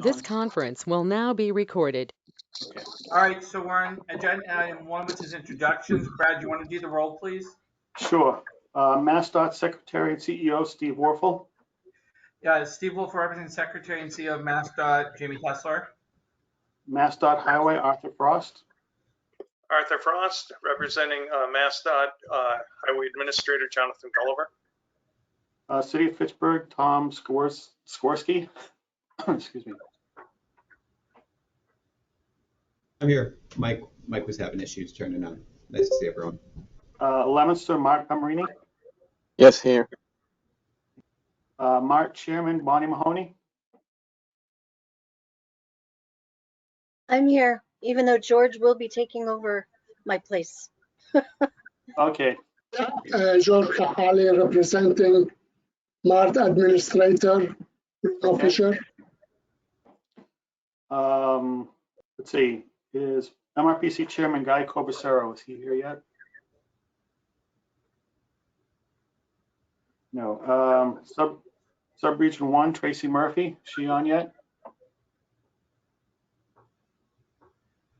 This conference will now be recorded. Okay. All right, so we're on agenda item 1, which is introductions. Brad, you want to do the roll, please? Sure. MassDOT Secretary and CEO Steve Warfel. Steve Wolf, representing Secretary and CEO of MassDOT, Jamie Kessler. MassDOT Highway Arthur Frost. Arthur Frost, representing MassDOT Highway Administrator Jonathan Gulliver. City of Fitchburg Tom Skorsky. Excuse me. I'm here. Mike was having issues turning on. Nice to see everyone. Leominster Mark Pamarini. Yes, here. Mark Chairman Bonnie Mahoney. I'm here, even though George will be taking over my place. Okay. George Kahali, representing MART Administrator, Okay. Fisher. Let's see. Is MRPC Chairman Guy Cobacero, is he here yet? No. Subregion 1, Tracy Murphy, she on yet?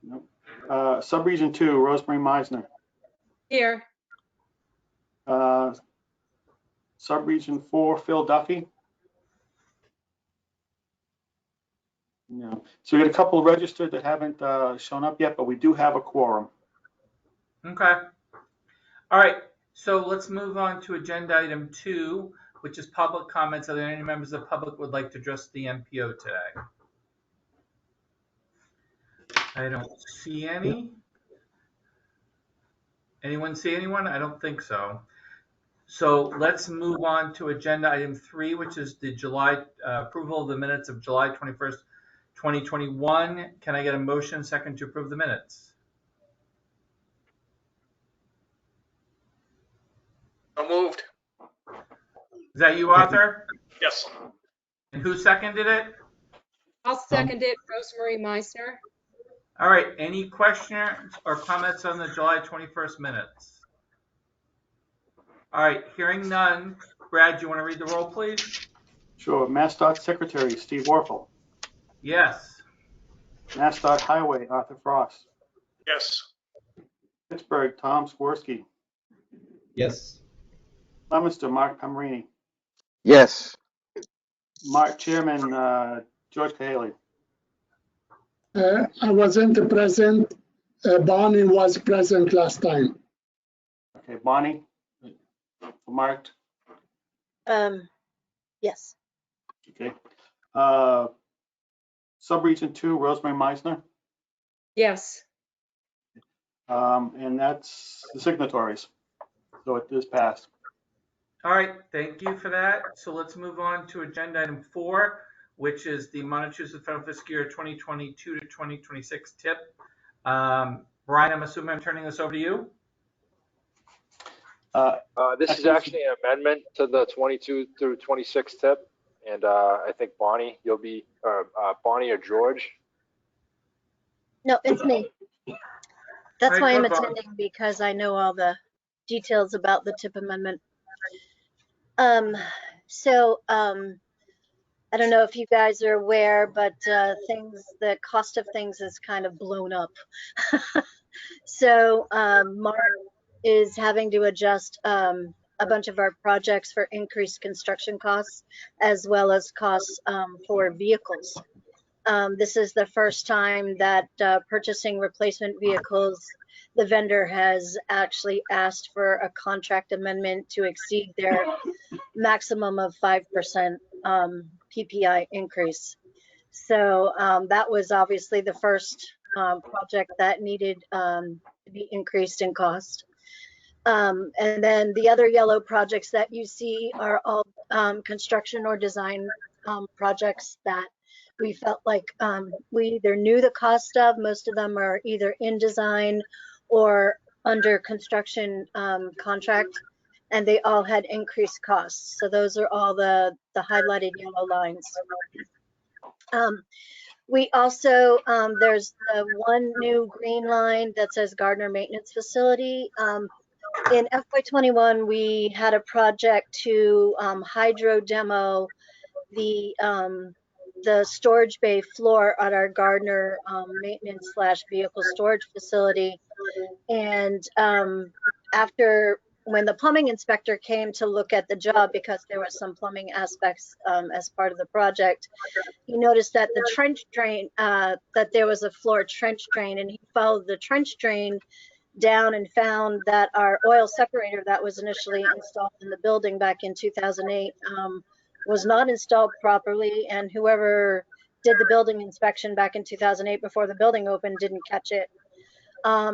Nope. Subregion 2, Rosemary Meisner. Here. Subregion 4, Phil Duffy. No. So we got a couple registered that haven't shown up yet, but we do have a quorum. Okay. All right, so let's move on to agenda item 2, which is public comments. Are there any members of the public who would like to address the MPO today? I don't see any. Anyone see anyone? I don't think so. So let's move on to agenda item 3, which is the July approval of the minutes of July 21st, 2021. Can I get a motion second to approve the minutes? So moved. Is that you, Arthur? Yes. And who seconded it? I'll second it, Rosemary Meisner. All right, any questions or comments on the July 21st minutes? All right, hearing none. Brad, do you want to read the roll, please? Sure. MassDOT Secretary Steve Warfel. Yes. MassDOT Highway Arthur Frost. Yes. Pittsburgh Tom Skorsky. Yes. Leominster Mark Pamarini. Yes. Mark Chairman George Cahaley. I wasn't present. Bonnie was present last time. Okay, Bonnie. Marked. Yes. Okay. Subregion 2, Rosemary Meisner. Yes. And that's the signatories. So it is passed. All right, thank you for that. So let's move on to agenda item 4, which is the Montachusett Federal Fiscal Year 2022 to 2026 tip. Brian, I'm assuming I'm turning this over to you. This is actually an amendment to the 22 through 26 tip, and I think Bonnie, you'll be Bonnie or George. No, it's me. That's Right, why I'm go, Bonnie. attending, because I know all the details about the tip amendment. I don't know if you guys are aware, but the cost of things is kind of blown up. So MART is having to adjust a bunch of our projects for increased construction costs, as well as costs for vehicles. This is the first time that purchasing replacement vehicles, the vendor has actually asked for a contract amendment to exceed their maximum of 5% PPI increase. So that was obviously the first project that needed to be increased in cost. And then the other yellow projects that you see are all construction or design projects that we felt like we either knew the cost of. Most of them are either in design or under construction contract, and they all had increased costs. So those are all the highlighted yellow lines. We also, there's the one new green line that says Gardner Maintenance Facility. In FY21, we had a project to hydro demo the the storage bay floor at our Gardner maintenance slash vehicle storage facility. And after, when the plumbing inspector came to look at the job, because there were some plumbing aspects as part of the project, he noticed that the trench drain, that there was a floor trench drain, and he followed the trench drain down and found that our oil separator that was initially installed in the building back in 2008 was not installed properly, and whoever did the building inspection back in 2008 before the building opened didn't catch it.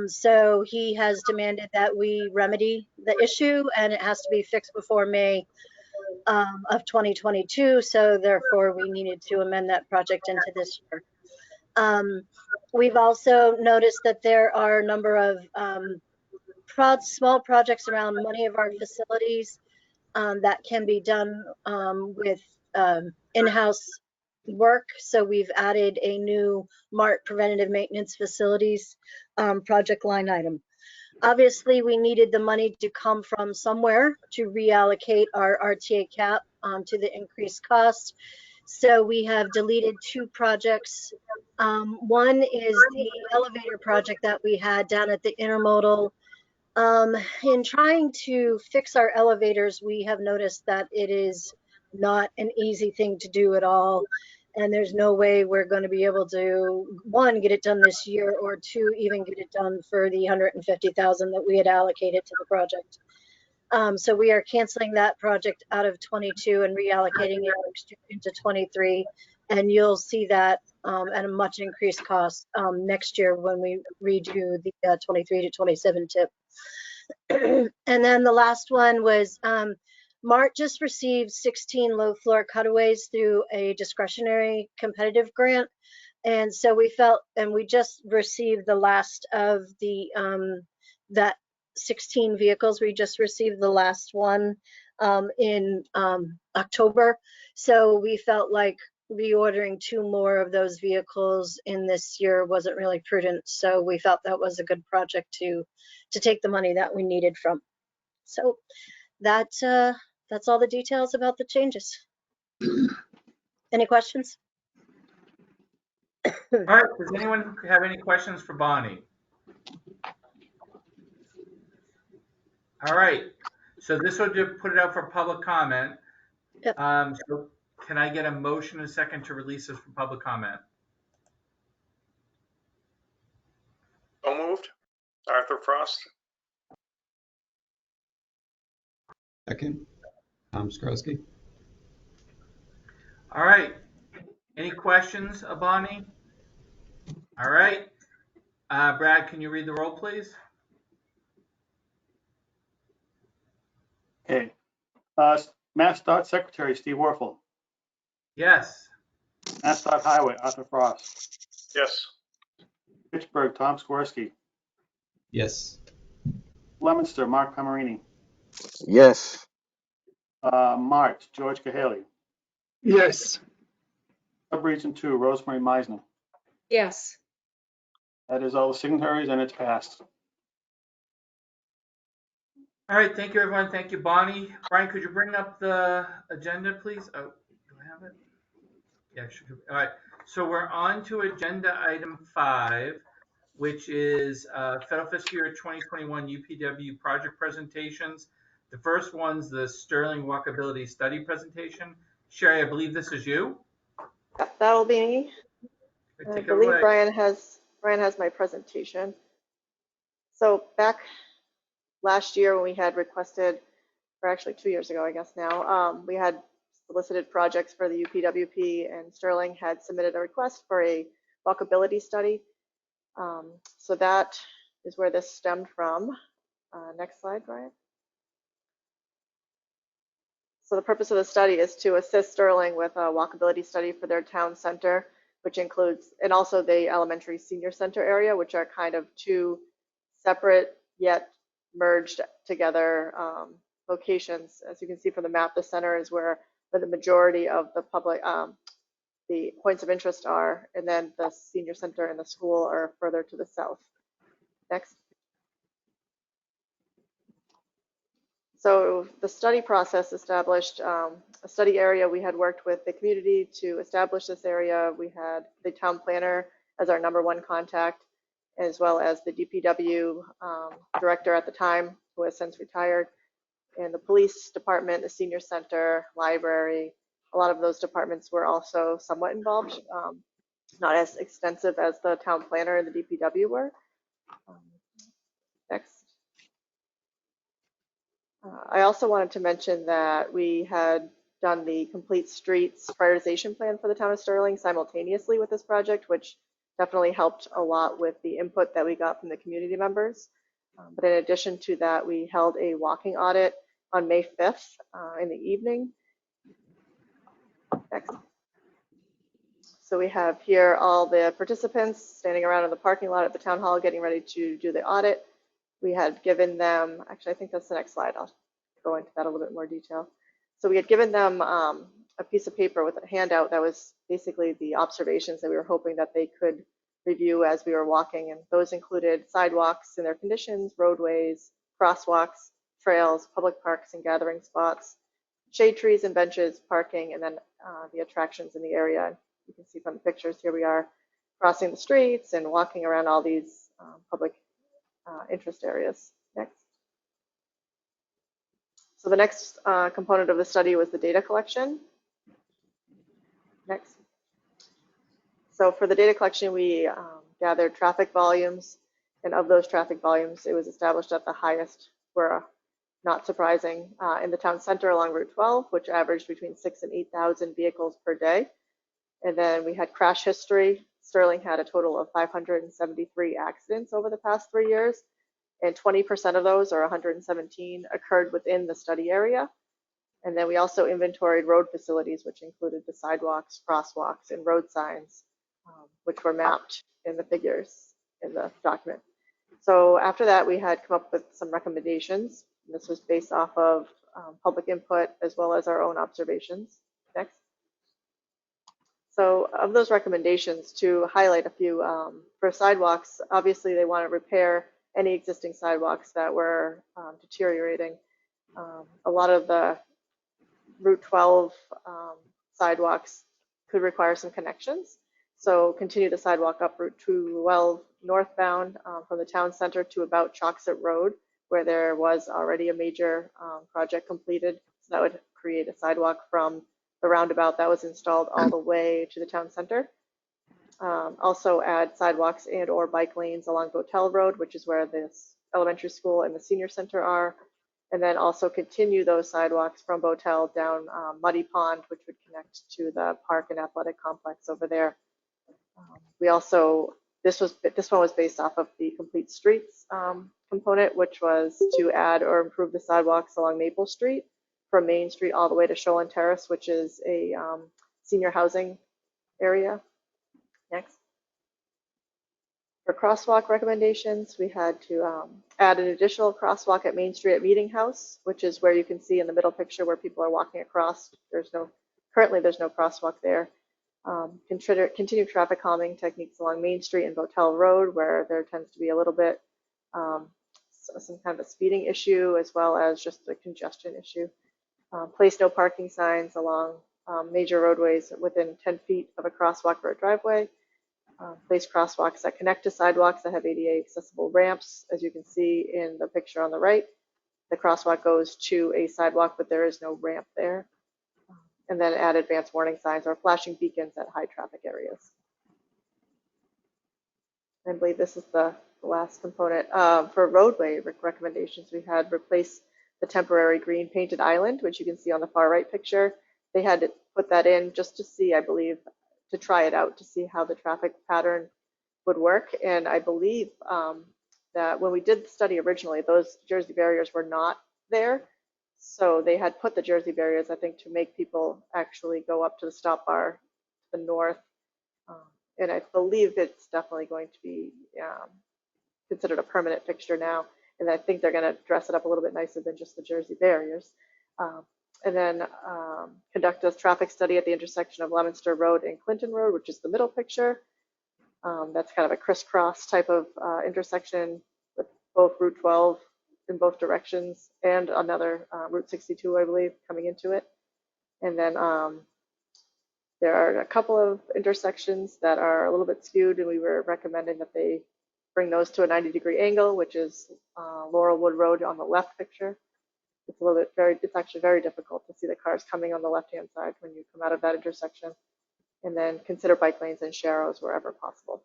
So he has demanded that we remedy the issue, and it has to be fixed before May of 2022. So therefore, we needed to amend that project into this year. We've also noticed that there are a number of small projects around many of our facilities that can be done with in-house work. So we've added a new MART preventative maintenance facilities project line item. Obviously, we needed the money to come from somewhere to reallocate our RTA cap to the increased cost. So we have deleted 2 projects. One is the elevator project that we had down at the intermodal. In trying to fix our elevators, we have noticed that it is not an easy thing to do at all. And there's no way we're going to be able to, 1, get it done this year, or 2, even get it done for the $150,000 that we had allocated to the project. So we are canceling that project out of 22 and reallocating it into 23. And you'll see that at a much increased cost next year when we redo the 23 to 27 tip. And then the last one was MART just received 16 low floor cutaways through a discretionary competitive grant. And so we felt, and we just received the last of the, that 16 vehicles. We just received the last one in October. So we felt like reordering 2 more of those vehicles in this year wasn't really prudent. So we felt that was a good project to take the money that we needed from. So that's all the details about the changes. Any questions? All right, does anyone have any questions for Bonnie? All right, so this will just put it out for public comment. Yep. So can I get a motion and a second to release this for public comment? So moved. Arthur Frost. Second, Tom Skrosky. All right, any questions, Bonnie? All right, Brad, can you read the roll, please? Okay. MassDOT Secretary Steve Werfel. Yes. MassDOT Highway Arthur Frost. Yes. Pittsburgh Tom Skorsky. Yes. Leominster Mark Camerini. Yes. March George Cahaley. Yes. Subregion 2 Rosemary Meisner. Yes. That is all the signatories, and it's passed. All right, thank you, everyone. Thank you, Bonnie. Brian, could you bring up the agenda, please? Oh, do I have it? Yeah, sure. All right, so we're on to agenda item 5, which is Federal Fiscal Year 2021 UPW project presentations. The first one's the Sterling Walkability Study presentation. Sherry, I believe this is you. That'll be me. I Take it believe away. Brian has my presentation. So back last year when we had requested, or actually 2 years ago, I guess now, we had solicited projects for the UPWP, and Sterling had submitted a request for a walkability study. So that is where this stemmed from. Next slide, Brian. So the purpose of the study is to assist Sterling with a walkability study for their town center, which includes, and also the elementary senior center area, which are kind of 2 separate yet merged together locations. As you can see from the map, the center is where the majority of the public, the points of interest are, and then the senior center and the school are further to the south. Next. So the study process established a a study area. We had worked with the community to establish this area. We had the town planner as our #1 contact, as well as the DPW director at the time, who has since retired, and the police department, the senior center, library. A lot of those departments were also somewhat involved, not as extensive as the town planner and the DPW were. Next. I also wanted to mention that we had done the complete streets prioritization plan for the town of Sterling simultaneously with this project, which definitely helped a lot with the input that we got from the community members. But in addition to that, we held a walking audit on May 5th in the evening. Next. So we have here all the participants standing around in the parking lot at the town hall getting ready to do the audit. We had given them, actually, I think that's the next slide. I'll go into that a little bit more detail. So we had given them a piece of paper with a handout that was basically the observations that we were hoping that they could review as we were walking. And those included sidewalks and their conditions, roadways, crosswalks, trails, public parks and gathering spots, shade trees and benches, parking, and then the attractions in the area. You can see from the pictures, here we are crossing the streets and walking around all these public interest areas. Next. So the next component of the study was the data collection. Next. So for the data collection, we gathered traffic volumes, and of those traffic volumes, it was established that the highest were, not surprising, in the town center along Route 12, which averaged between 6,000 and 8,000 vehicles per day. And then we had crash history. Sterling had a total of 573 accidents over the past 3 years, and 20% of those, or 117, occurred within the study area. And then we also inventoried road facilities, which included the sidewalks, crosswalks, and road signs, which were mapped in the figures in the document. So after that, we had come up with some recommendations. This was based off of public input as well as our own observations. Next. So of those recommendations, to highlight a few, for sidewalks, obviously they want to repair any existing sidewalks that were deteriorating. A lot of the Route 12 sidewalks could require some connections. So continue the sidewalk up Route 12 northbound from the town center to about Montachusett Road, where there was already a major project completed. So that would create a sidewalk from the roundabout that was installed all the way to the town center. Also add sidewalks and or bike lanes along Botel Road, which is where this elementary school and the senior center are. And then also continue those sidewalks from Botel down Muddy Pond, which would connect to the park and athletic complex over there. We also, this one was based off of the complete streets component, which was to add or improve the sidewalks along Maple Street from Main Street all the way to Shoalin Terrace, which is a senior housing area. Next. For crosswalk recommendations, we had to add an additional crosswalk at Main Street at Meeting House, which is where you can see in the middle picture where people are walking across. Currently there's no crosswalk there. Continue traffic calming techniques along Main Street and Botel Road, where there tends to be a little bit some kind of a speeding issue as well as just a congestion issue. Place no parking signs along major roadways within 10 feet of a crosswalk or a driveway. Place crosswalks that connect to sidewalks that have ADA accessible ramps. As you can see in the picture on the right, the crosswalk goes to a sidewalk, but there is no ramp there. And then add advanced warning signs or flashing beacons at high traffic areas. I believe this is the last component. For roadway recommendations, we had replace the temporary green painted island, which you can see on the far right picture. They had to put that in just to see, I believe, to try it out to see how the traffic pattern would work. And I believe that when we did the study originally, those Jersey barriers were not there. So they had put the Jersey barriers, I think, to make people actually go up to the stop bar to the north. And I believe it's definitely going to be considered a permanent fixture now. And I think they're going to dress it up a little bit nicer than just the Jersey barriers. And then conduct a traffic study at the intersection of Leominster Road and Clinton Road, which is the middle picture. That's kind of a crisscross type of intersection with both Route 12 in both directions and another Route 62, I believe, coming into it. And then there are a couple of intersections that are a little bit skewed, and we were recommending that they bring those to a 90-degree angle, which is Laurelwood Road on the left picture. It's a little bit it's actually very difficult to see the cars coming on the left-hand side when you come out of that intersection. And then consider bike lanes and sharrows wherever possible.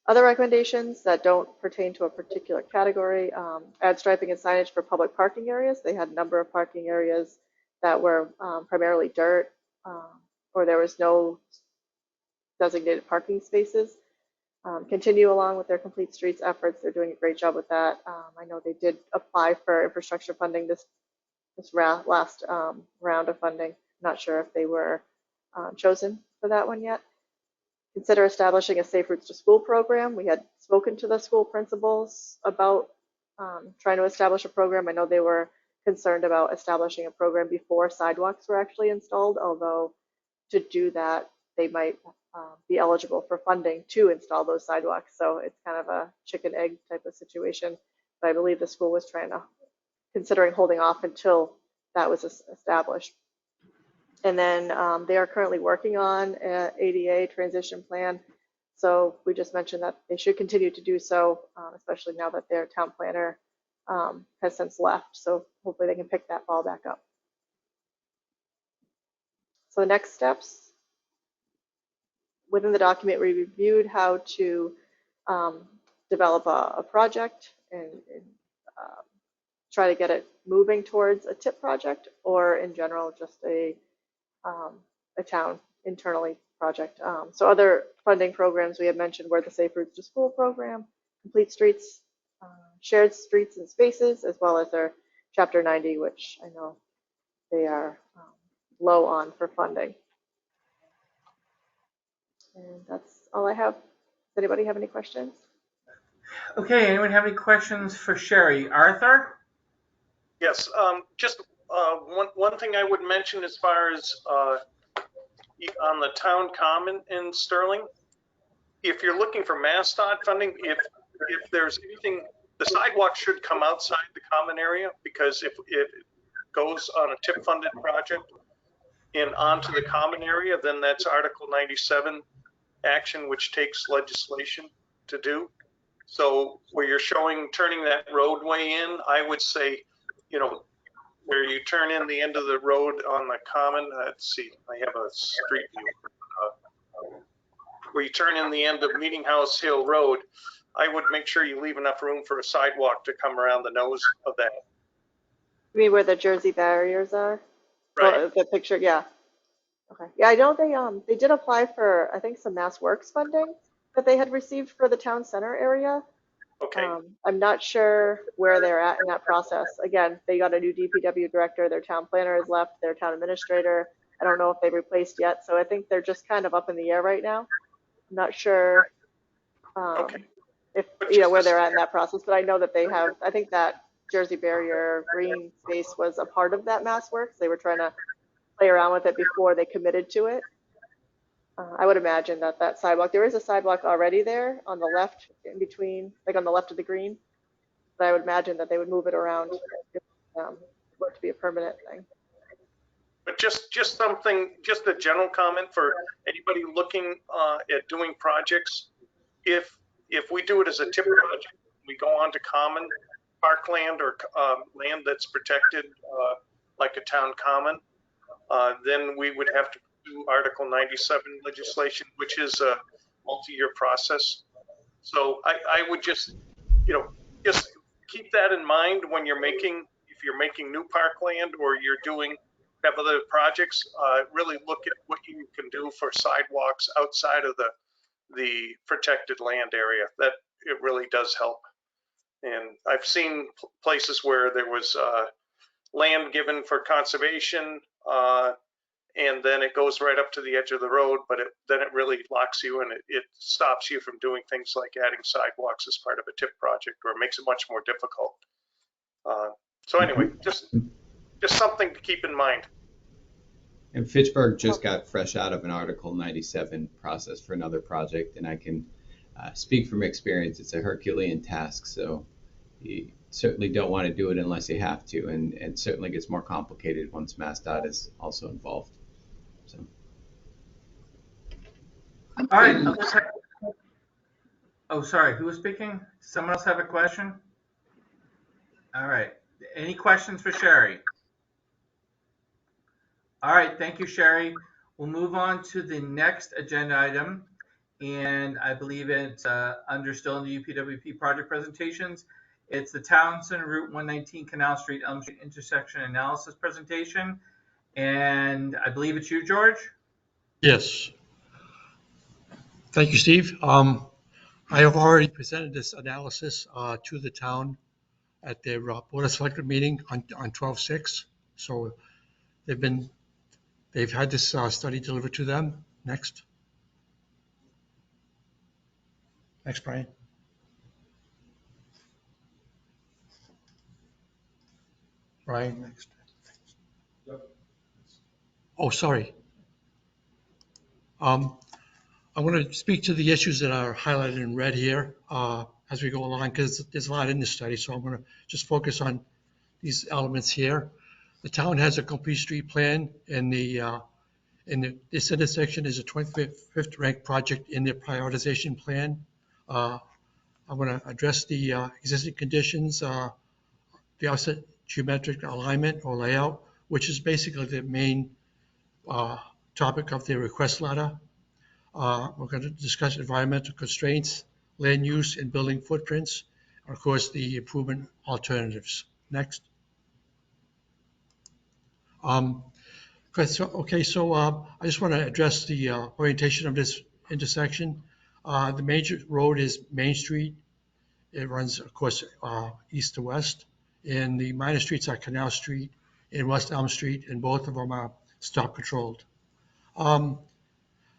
Other recommendations that don't pertain to a particular category, add striping and signage for public parking areas. They had a number of parking areas that were primarily dirt, or there was no designated parking spaces. Continue along with their Complete Streets efforts. They're doing a great job with that. I know they did apply for infrastructure funding this last round of funding. Not sure if they were chosen for that one yet. Consider establishing a Safe Routes to School program. We had spoken to the school principals about trying to establish a program. I know they were concerned about establishing a program before sidewalks were actually installed, although to do that, they might be eligible for funding to install those sidewalks. So it's kind of a chicken egg type of situation. But I believe the school was considering holding off until that was established. And then they are currently working on an ADA transition plan. So we just mentioned that they should continue to do so, especially now that their town planner has since left. So hopefully they can pick that ball back up. So the next steps. Within the document, we reviewed how to develop a project and try to get it moving towards a TIP project, or in general, just a town internally project. So other funding programs we had mentioned were the Safe Routes to School program, Complete Streets, Shared Streets and Spaces, as well as their Chapter 90, which I know they are low on for funding. And that's all I have. Does anybody have any questions? Okay, anyone have any questions for Sherry? Arthur? Yes, just one thing I would mention as far as on the town common in Sterling, if you're looking for MassDOT funding, if there's anything, the sidewalk should come outside the common area, because if it goes on a TIP funded project and onto the common area, then that's Article 97 action, which takes legislation to do. So where you're showing turning that roadway in, I would say, where you turn in the end of the road on the common, let's see, I have a street view. Where you turn in the end of Meeting House Hill Road, I would make sure you leave enough room for a sidewalk to come around the nose of that. You mean where the Jersey barriers are? Right. Well, the picture, yeah. Okay. Yeah, I know they did apply for, I think, some Mass Works funding that they had received for the town center area. Okay. I'm not sure where they're at in that process. Again, they got a new DPW director, their town planner has left, their town administrator. I don't know if they've replaced yet. So I think they're just kind of up in the air right now. I'm not sure if, where they're at in that process, but I know that they have, I think that Jersey barrier green space was a part of that Mass Works. They were trying to play around with it before they committed to it. I would imagine that sidewalk, there is a sidewalk already there on the left, in between, like on the left of the green. But I would imagine that they would move it around if for it to be a permanent thing. But just something, just a general comment for anybody looking at doing projects. If we do it as a TIP project, we go on to common parkland or land that's protected, like a town common, then we would have to do Article 97 legislation, which is a multi-year process. So I would just keep that in mind when you're making, if you're making new parkland or you're have other projects, really look at what you can do for sidewalks outside of the protected land area. That it really does help. And I've seen places where there was land given for conservation, and then it goes right up to the edge of the road, but then it really locks you and it stops you from doing things like adding sidewalks as part of a TIP project, or it makes it much more difficult. So anyway, just something to keep in mind. And Fitchburg just got fresh out of an Article 97 process for another project, and I can speak from experience. It's a Herculean task, so certainly don't want to do it unless you have to, and it certainly gets more complicated once MassDOT is also involved. So. All right. Oh, sorry. Who was speaking? Someone else have a question? All right. Any questions for Sherry? All right. Thank you, Sherry. We'll move on to the next agenda item. And I believe it's under still in the UPWP project presentations. It's the Townsend Route 119 Canal Street Elm Street intersection analysis presentation. And I believe it's you, George? Yes. Thank you, Steve. I have already presented this analysis to the town at their Board of Selectmen meeting on 12/6. So they've had this study delivered to them. Next. Next, Brian. Brian, next. Oh, sorry. I want to speak to the issues that are highlighted in red here as we go along, because there's a lot in this study. So I'm going to just focus on these elements here. The town has a complete street plan, and this intersection is a 25th ranked project in their prioritization plan. I'm going to address the existing conditions, the offset geometric alignment or layout, which is basically the main topic of the request letter. We're going to discuss environmental constraints, land use and building footprints, and of course, the improvement alternatives. Next. I just want to address the orientation of this intersection. The major road is Main Street. It runs, of course, east to west. And the minor streets are Canal Street and West Elm Street, and both of them are stop controlled.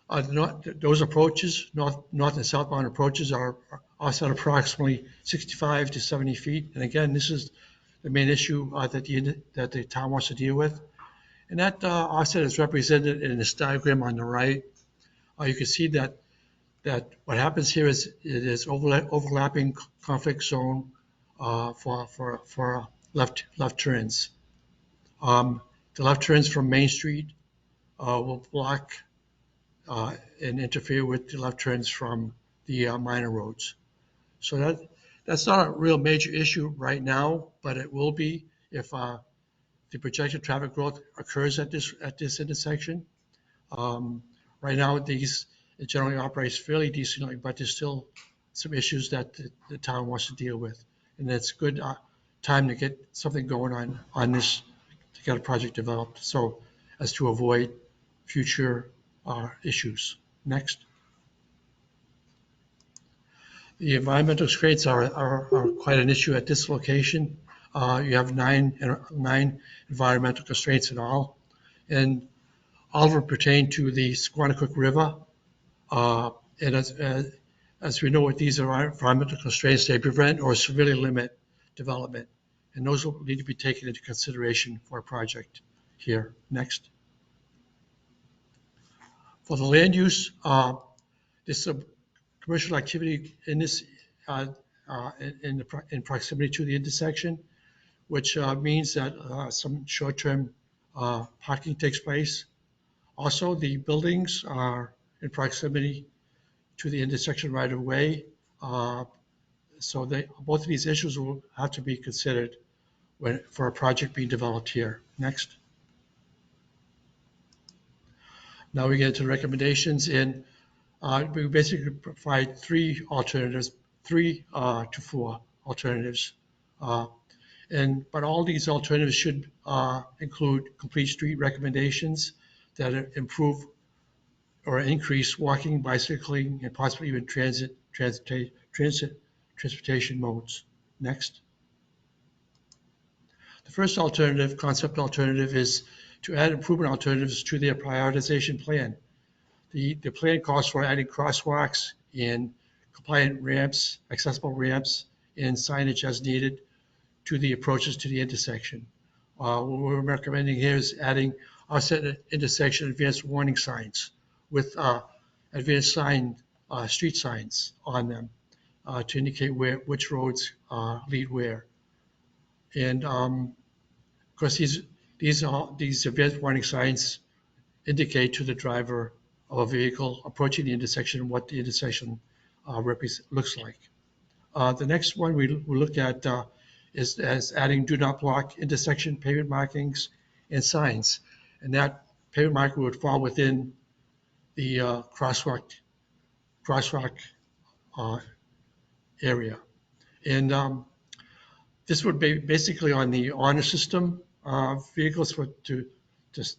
Those approaches, north and southbound approaches, are offset approximately 65 to 70 feet. And again, this is the main issue that the town wants to deal with. And that offset is represented in this diagram on the right. You can see that what happens here is it is overlapping conflict zone for left turns. The left turns from Main Street will block and interfere with the left turns from the minor roads. So that's not a real major issue right now, but it will be if the projected traffic growth occurs at this intersection. Right now, it generally operates fairly decently, but there's still some issues that the town wants to deal with. And it's a good time to get something going on this, to get a project developed, so as to avoid future issues. Next. The environmental constraints are quite an issue at this location. You have nine environmental constraints in all, and all of them pertain to the Squanicook River. And as we know, what these are environmental constraints, they prevent or severely limit development, and those will need to be taken into consideration for a project here. Next. For the land use, this commercial activity in this in proximity to the intersection, which means that some short-term parking takes place. Also, the buildings are in proximity to the intersection right of way. So both of these issues will have to be considered for a project being developed here. Next. Now we get to recommendations, and we basically provide three to four alternatives. But all these alternatives should include complete street recommendations that improve or increase walking, bicycling, and possibly even transportation modes. Next. The first concept alternative, is to add improvement alternatives to their prioritization plan. The plan calls for adding crosswalks and compliant ramps, accessible ramps, and signage as needed to the approaches to the intersection. What we're recommending here is adding offset intersection advanced warning signs with advanced street signs on them to indicate which roads lead where. And of course, these event warning signs indicate to the driver of a vehicle approaching the intersection what the intersection looks like. The next one we look at is as adding do not block intersection pavement markings and signs. And that pavement marker would fall within the crosswalk area. And this would be basically on the honor system. Vehicles to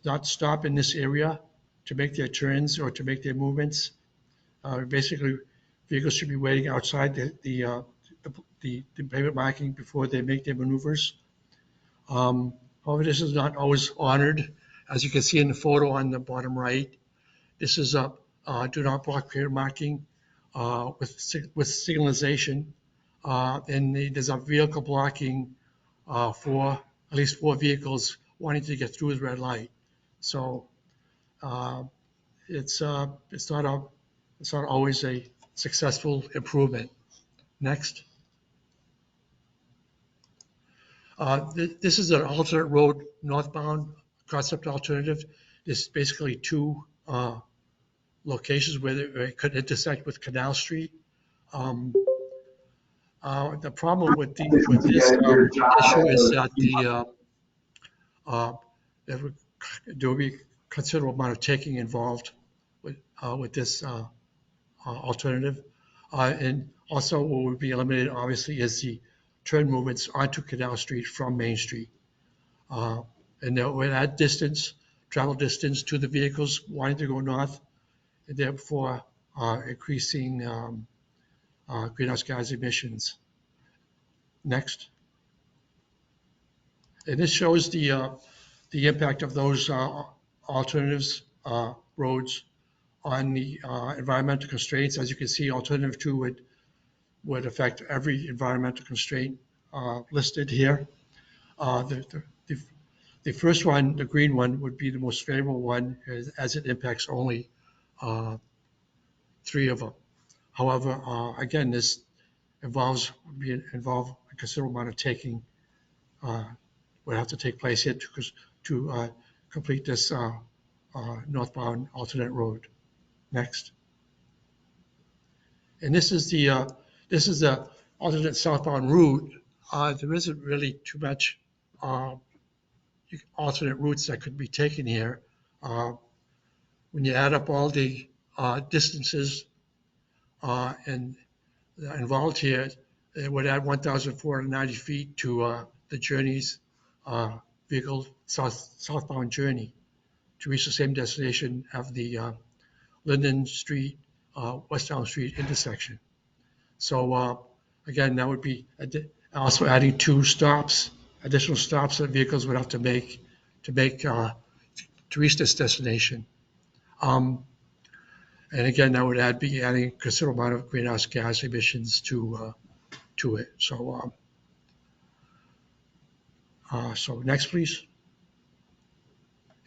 not stop in this area to make their turns or to make their movements. Basically, vehicles should be waiting outside the pavement marking before they make their maneuvers. However, this is not always honored. As you can see in the photo on the bottom right, this is a do not block pavement marking with signalization. And there's a vehicle blocking for at least 4 vehicles wanting to get through the red light. So it's not always a successful improvement. Next. This is an alternate road northbound concept alternative. There's basically 2 locations where it could intersect with Canal Street. The problem with this issue is that there will be considerable amount of taking involved with this alternative. And also what would be eliminated, obviously, is the turn movements onto Canal Street from Main Street. And that would add travel distance to the vehicles wanting to go north, and therefore increasing greenhouse gas emissions. Next. And this shows the impact of those alternatives roads on the environmental constraints. As you can see, alternative 2 would affect every environmental constraint listed here. The first one, the green one, would be the most favorable one as it impacts only 3 of them. However, again, this involve a considerable amount of taking would have to take place here to complete this northbound alternate road. Next. And this is the alternate southbound route. There isn't really too much alternate routes that could be taken here. When you add up all the distances and involved here, it would add 1,490 feet to the journey's vehicle southbound journey to reach the same destination of the Linden Street, West Elm Street intersection. So again, that would be also adding 2 additional stops that vehicles would have to make to reach this destination. And again, that would be adding a considerable amount of greenhouse gas emissions to it. So, so next, please.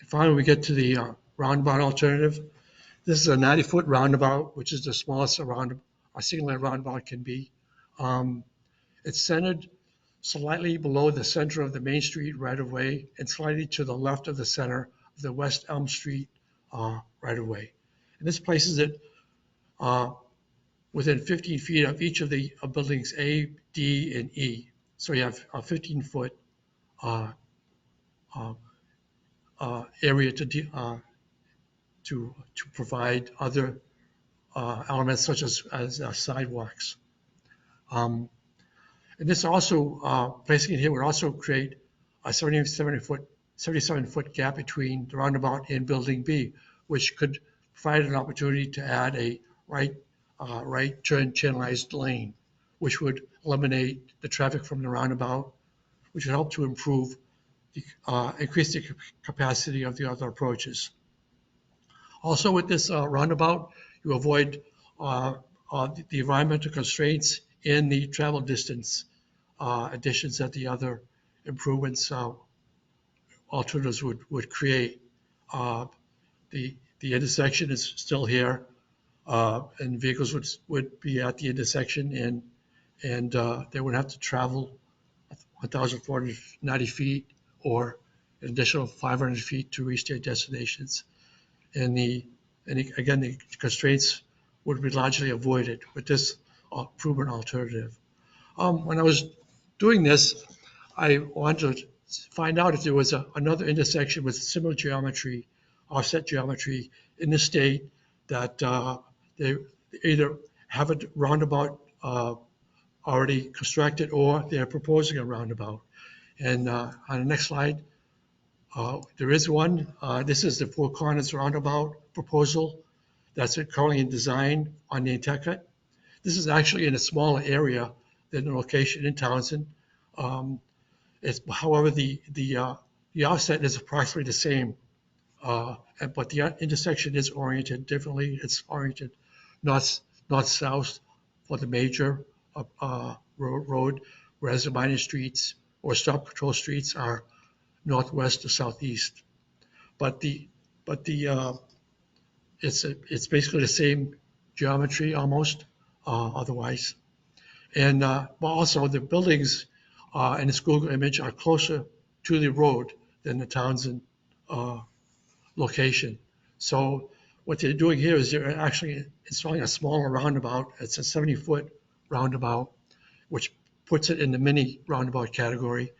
And finally, we get to the roundabout alternative. This is a 90-foot roundabout, which is the smallest a single roundabout can be. It's centered slightly below the center of the Main Street right-of-way and slightly to the left of the center of the West Elm Street right-of-way. And this places it within 15 feet of each of the buildings A, D, and E. So you have a 15-foot area to provide other elements such as sidewalks. And this also, placing it here would also create a 77-foot gap between the roundabout and Building B, which could provide an opportunity to add a right turn channelized lane, which would eliminate the traffic from the roundabout, which would help to increase the capacity of the other approaches. Also with this roundabout, you avoid the environmental constraints and the travel distance additions that the other improvements alternatives would create. The intersection is still here, and vehicles would be at the intersection, and they would have to travel 1,490 feet or an additional 500 feet to reach their destinations. And again, the constraints would be largely avoided with this proven alternative. When I was doing this, I wanted to find out if there was another intersection with similar geometry, offset geometry in the state that they either have a roundabout already constructed or they're proposing a roundabout. And on the next slide, there is one. This is the Four Corners roundabout proposal that's currently in design on Nantucket. This is actually in a smaller area than the location in Townsend. However, the offset is approximately the same, but the intersection is oriented differently. It's oriented north-south for the major road, whereas the minor streets or stop control streets are northwest to southeast. But it's basically the same geometry almost, otherwise. And but also the buildings in this Google image are closer to the road than the Townsend location. So what they're doing here is they're actually installing a smaller roundabout. It's a 70-foot roundabout, which puts it in the mini roundabout category.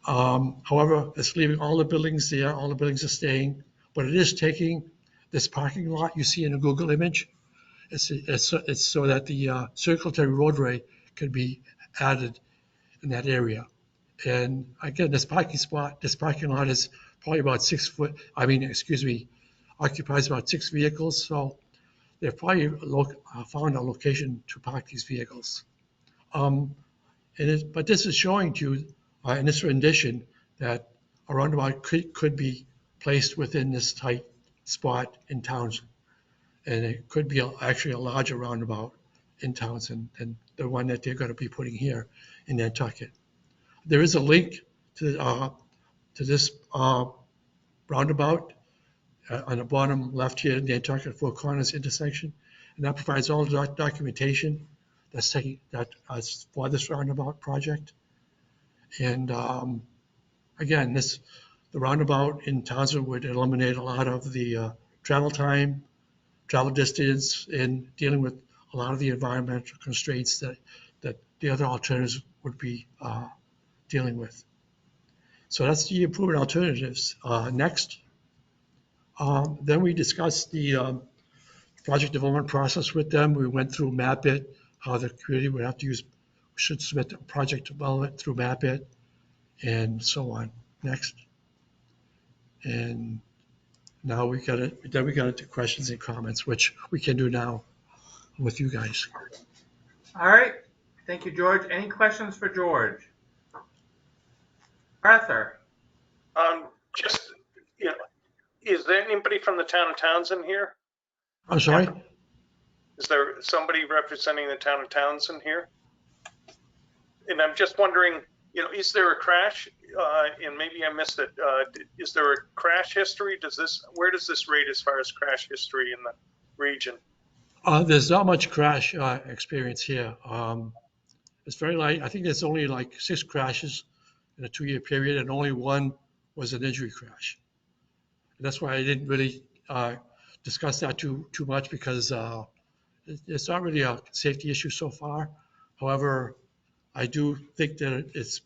However, it's leaving all the buildings there. All the buildings are staying, but it is taking this parking lot you see in the Google image. It's so that the circulatory roadway can be added in that area. And again, this parking lot is probably about 6 foot, occupies about 6 vehicles. So they've probably found a location to park these vehicles. But this is showing to you in this rendition that a roundabout could be placed within this tight spot in Townsend. And it could be actually a larger roundabout in Townsend than the one that they're going to be putting here in Nantucket. There is a link to this roundabout on the bottom left here, Nantucket Four Corners intersection, and that provides all the documentation that's for this roundabout project. And again, the roundabout in Townsend would eliminate a lot of the travel time, travel distance, and dealing with a lot of the environmental constraints that the other alternatives would be dealing with. So that's the improvement alternatives. Next, then we discussed the project development process with them. We went through MapIt, how the community would have to should submit the project development through MapIt, and so on. Next. And now we got into questions and comments, which we can do now with you guys. All right. Thank you, George. Any questions for George? Arthur? Just, is there anybody from the town of Townsend here? I'm sorry? Is there somebody representing the town of Townsend here? And I'm just wondering, is there a crash? And maybe I missed it. Is there a crash history? Where does this rate as far as crash history in the region? There's not much crash experience here. It's very light. I think there's only like 6 crashes in a 2-year period, and only one was an injury crash. And that's why I didn't really discuss that too much, because it's not really a safety issue so far. However, I do think that it's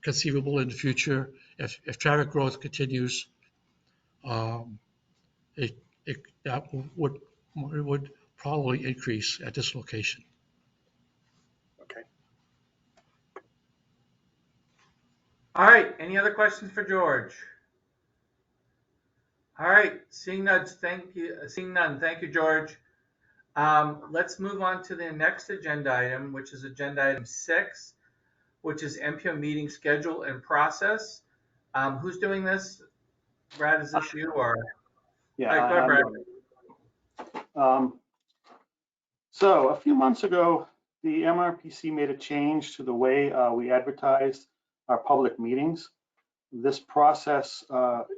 conceivable in the future if traffic growth continues, that would probably increase at this location. Okay. All right. Any other questions for George? All right. Seeing none, thank you, George. Let's move on to the next agenda item, which is agenda item 6, which is MPO meeting schedule and process. Who's doing this? Brad, is this you or? Yeah. All right, go ahead, Brad. So a few months ago, the MRPC made a change to the way we advertise our public meetings. This process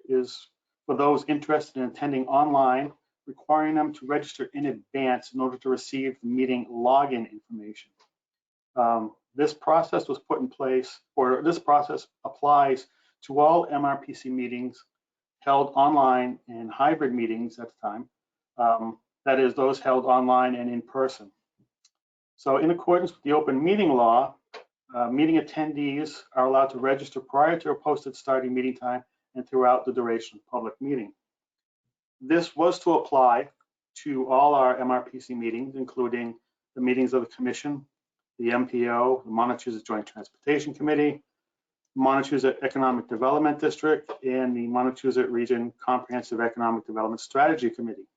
is for those interested in attending online, requiring them to register in advance in order to receive the meeting login information. This process was put in place, or this process applies to all MRPC meetings held online and hybrid meetings at the time. That is, those held online and in person. So in accordance with the open meeting law, meeting attendees are allowed to register prior to a posted starting meeting time and throughout the duration of the public meeting. This was to apply to all our MRPC meetings, including the meetings of the Commission, the MPO, the Montachusett Joint Transportation Committee, Montachusett Economic Development District, and the Montachusett Region Comprehensive Economic Development Strategy Committee,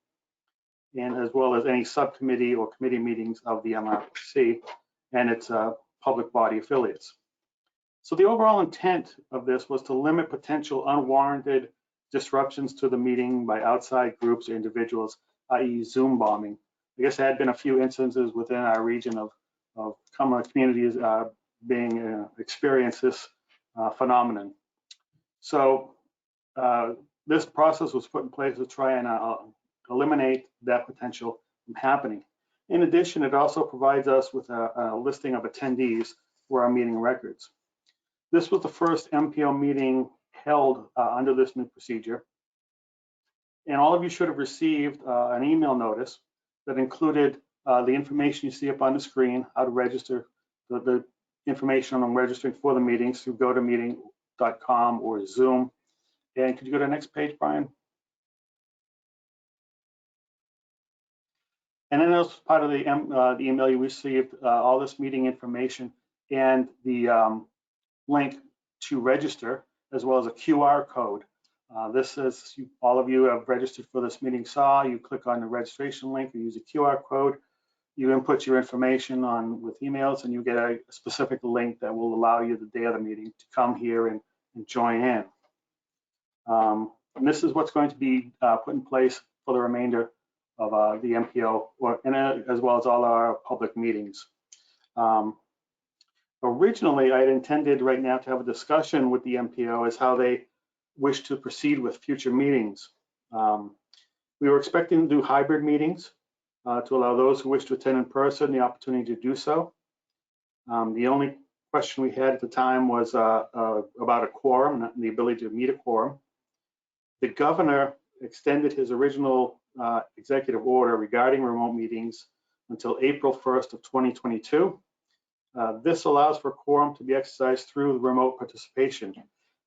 and as well as any subcommittee or committee meetings of the MRPC and its public body affiliates. So the overall intent of this was to limit potential unwarranted disruptions to the meeting by outside groups or individuals, i.e. Zoom bombing. I guess there had been a few instances within our region of communities being experienced this phenomenon. So this process was put in place to try and eliminate that potential from happening. In addition, it also provides us with a listing of attendees for our meeting records. This was the first MPO meeting held under this new procedure. And all of you should have received an email notice that included the information you see up on the screen, how to register, the information on registering for the meetings through gotomeeting.com or Zoom. And could you go to the next page, Brian? And then as part of the email you received, all this meeting information and the link to register, as well as a QR code. This is, all of you have registered for this meeting saw, you click on the registration link, you use a QR code, you input your information with emails, and you get a specific link that will allow you the day of the meeting to come here and join in. And this is what's going to be put in place for the remainder of the MPO, as well as all our public meetings. Originally, I had intended right now to have a discussion with the MPO as how they wish to proceed with future meetings. We were expecting to do hybrid meetings to allow those who wish to attend in person the opportunity to do so. The only question we had at the time was about a quorum, the ability to meet a quorum. The governor extended his original executive order regarding remote meetings until April 1st of 2022. This allows for quorum to be exercised through remote participation.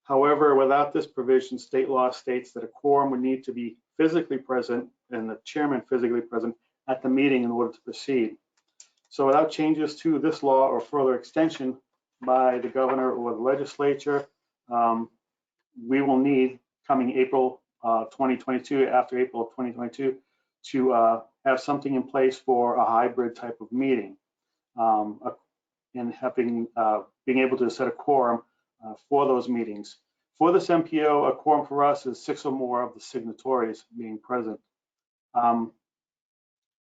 However, without this provision, state law states that a quorum would need to be physically present and the chairman physically present at the meeting in order to proceed. So without changes to this law or further extension by the governor or the legislature, we will need, coming April 2022, after April of 2022, to have something in place for a hybrid type of meeting. And being able to set a quorum for those meetings. For this MPO, a quorum for us is 6 or more of the signatories being present.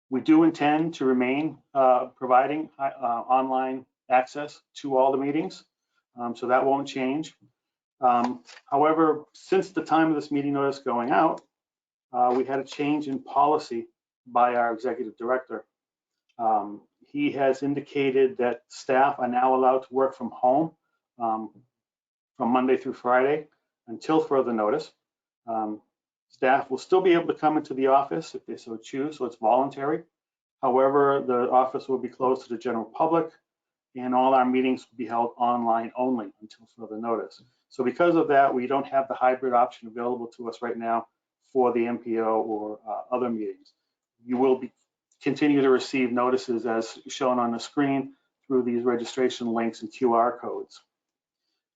We do intend to remain providing online access to all the meetings, so that won't change. However, since the time of this meeting notice going out, we had a change in policy by our executive director. He has indicated that staff are now allowed to work from home from Monday through Friday until further notice. Staff will still be able to come into the office if they so choose, so it's voluntary. However, the office will be closed to the general public and all our meetings will be held online only until further notice. So because of that, we don't have the hybrid option available to us right now for the MPO or other meetings. You will continue to receive notices as shown on the screen through these registration links and QR codes.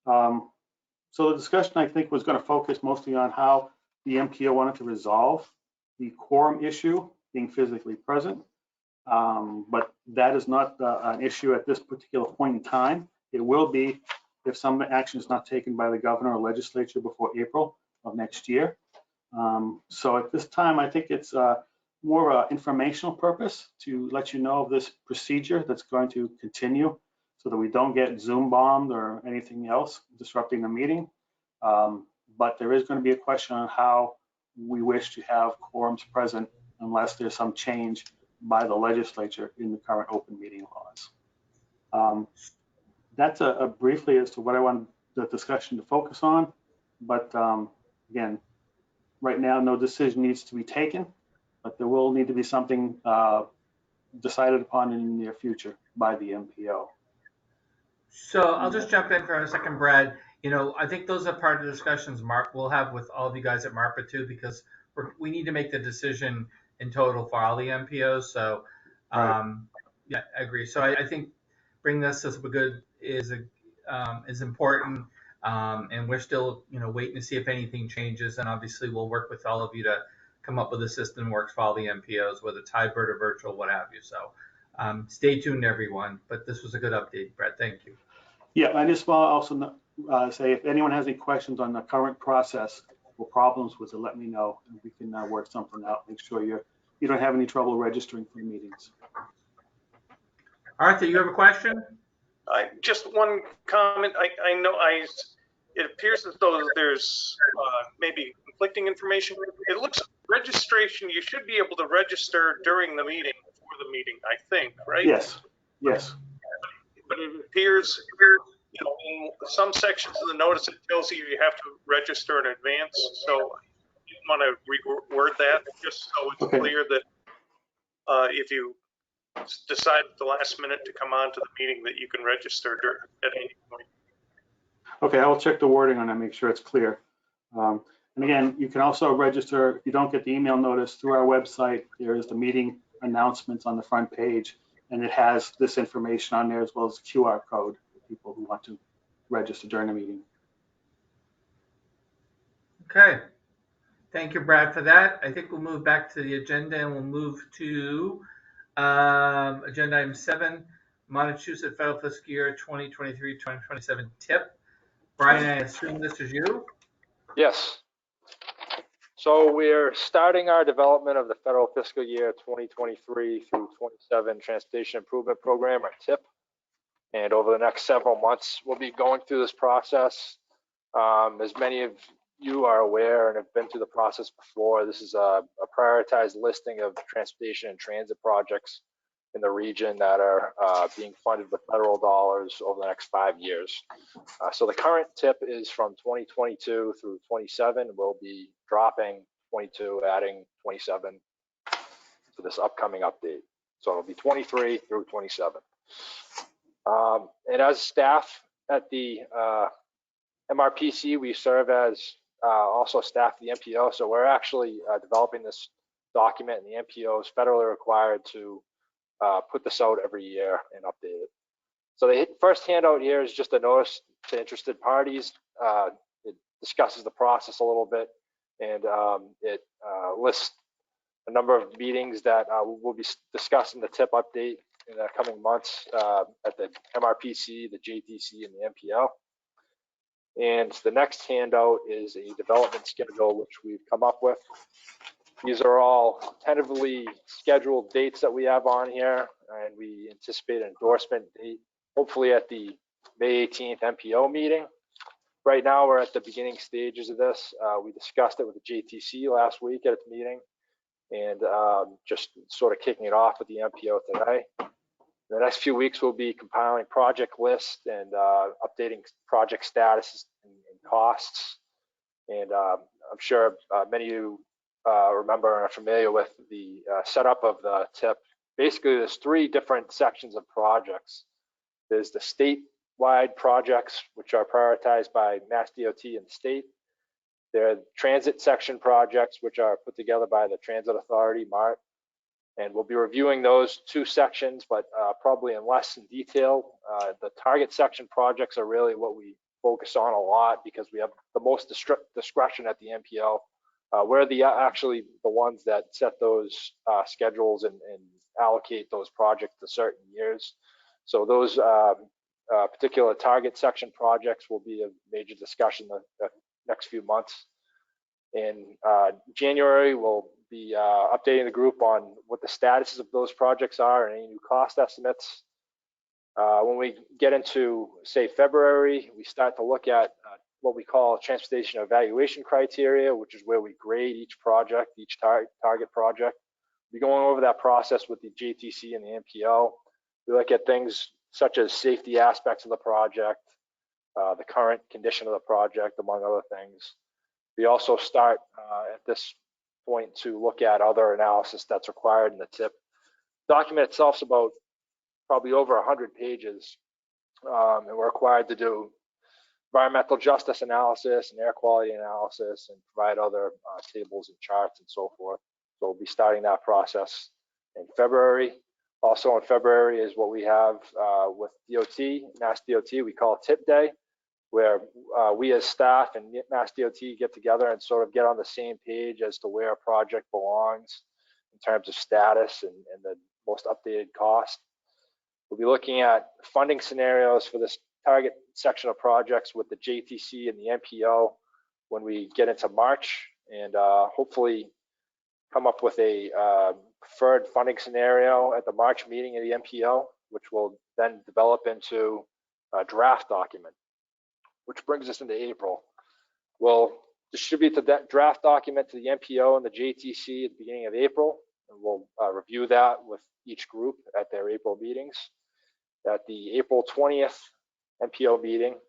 So the discussion, I think, was going to focus mostly on how the MPO wanted to resolve the quorum issue, being physically present. But that is not an issue at this particular point in time. It will be if some action is not taken by the governor or legislature before April of next year. So at this time, I think it's more of an informational purpose to let you know of this procedure that's going to continue so that we don't get Zoom bombed or anything else disrupting the meeting. But there is going to be a question on how we wish to have quorums present unless there's some change by the legislature in the current open meeting laws. that's a briefly as to what I want the discussion to focus on. But again, right now, no decision needs to be taken, but there will need to be something decided upon in the near future by the MPO. So I'll just jump in for a second, Brad. I think those are part of the discussions we'll have with all of you guys at MARPA too, because we need to make the decision in total for all the MPOs. So, yeah, I agree. So I think bringing this as a good is important, and we're still waiting to see if anything changes. And obviously, we'll work with all of you to come up with a system that works for all the MPOs, whether it's hybrid or virtual, what have you. So, stay tuned, everyone. But this was a good update, Brad. Thank you. Yeah, I just want to also say if anyone has any questions on the current process or problems with it, let me know and we can work something out. Make sure you don't have any trouble registering for meetings. Arthur, you have a question? Just one comment. I know it appears as though there's maybe conflicting information. It looks registration, you should be able to register during the meeting, before the meeting, I think, right? Yes, yes. But it appears, in some sections of the notice, it tells you you have to register in advance. So you want to reword that just so it's clear that if you decide at the last minute to come on to the meeting that you can register at any point. Okay, I will check the wording on that, make sure it's clear. And again, you can also register, if you don't get the email notice, through our website. There is the meeting announcements on the front page, and it has this information on there as well as QR code for people who want to register during the meeting. Okay. Thank you, Brad, for that. I think we'll move back to the agenda and we'll move to agenda item 7, Montachusett Federal Fiscal Year 2023-2027 TIP. Brian, I assume this is you? Yes. So we're starting our development of the federal fiscal year 2023 through 27 Transportation Improvement Program, or TIP. And over the next several months, we'll be going through this process. As many of you are aware and have been through the process before, this is a prioritized listing of transportation and transit projects in the region that are being funded with federal dollars over the next 5 years. So the current TIP is from 2022 through 27. We'll be dropping 22, adding 27 to this upcoming update. So it'll be 23 through 27. And as staff at the MRPC, we serve as also staff at the MPO. So we're actually developing this document, and the MPO is federally required to put this out every year and update it. So the first handout here is just a notice to interested parties. It discusses the process a little bit, and it lists a number of meetings that we'll be discussing the TIP update in the coming months at the MRPC, the JTC, and the MPO. And the next handout is a development schedule, which we've come up with. These are all tentatively scheduled dates that we have on here, and we anticipate an endorsement date, hopefully at the May 18th MPO meeting. Right now, we're at the beginning stages of this. We discussed it with the JTC last week at its meeting, and just sort of kicking it off with the MPO today. In the next few weeks, we'll be compiling project lists and updating project statuses and costs. And I'm sure many of you remember and are familiar with the setup of the TIP. Basically, there's 3 different sections of projects. There's the statewide projects, which are prioritized by Mass DOT and the state. There are transit section projects, which are put together by the Transit Authority, MART. And we'll be reviewing those 2 sections, but probably in less in detail. The target section projects are really what we focus on a lot because we have the most discretion at the MPO. We're actually the ones that set those schedules and allocate those projects to certain years. So those particular target section projects will be a major discussion the next few months. In January, we'll be updating the group on what the statuses of those projects are and any new cost estimates. When we get into, say, February, we start to look at what we call transportation evaluation criteria, which is where we grade each project, each target project. We'll be going over that process with the JTC and the MPO. We look at things such as safety aspects of the project, the current condition of the project, among other things. We also start at this point to look at other analysis that's required in the TIP. Document itself is about probably over 100 pages, and we're required to do environmental justice analysis and air quality analysis and provide other tables and charts and so forth. So we'll be starting that process in February. Also in February is what we have with DOT, Mass DOT, we call it TIP Day, where we as staff and Mass DOT get together and sort of get on the same page as to where a project belongs in terms of status and the most updated cost. We'll be looking at funding scenarios for this target section of projects with the JTC and the MPO when we get into March, and hopefully come up with a preferred funding scenario at the March meeting of the MPO, which will then develop into a draft document, which brings us into April. We'll distribute the draft document to the MPO and the JTC at the beginning of April, and we'll review that with each group at their April meetings. At the April 20th MPO meeting,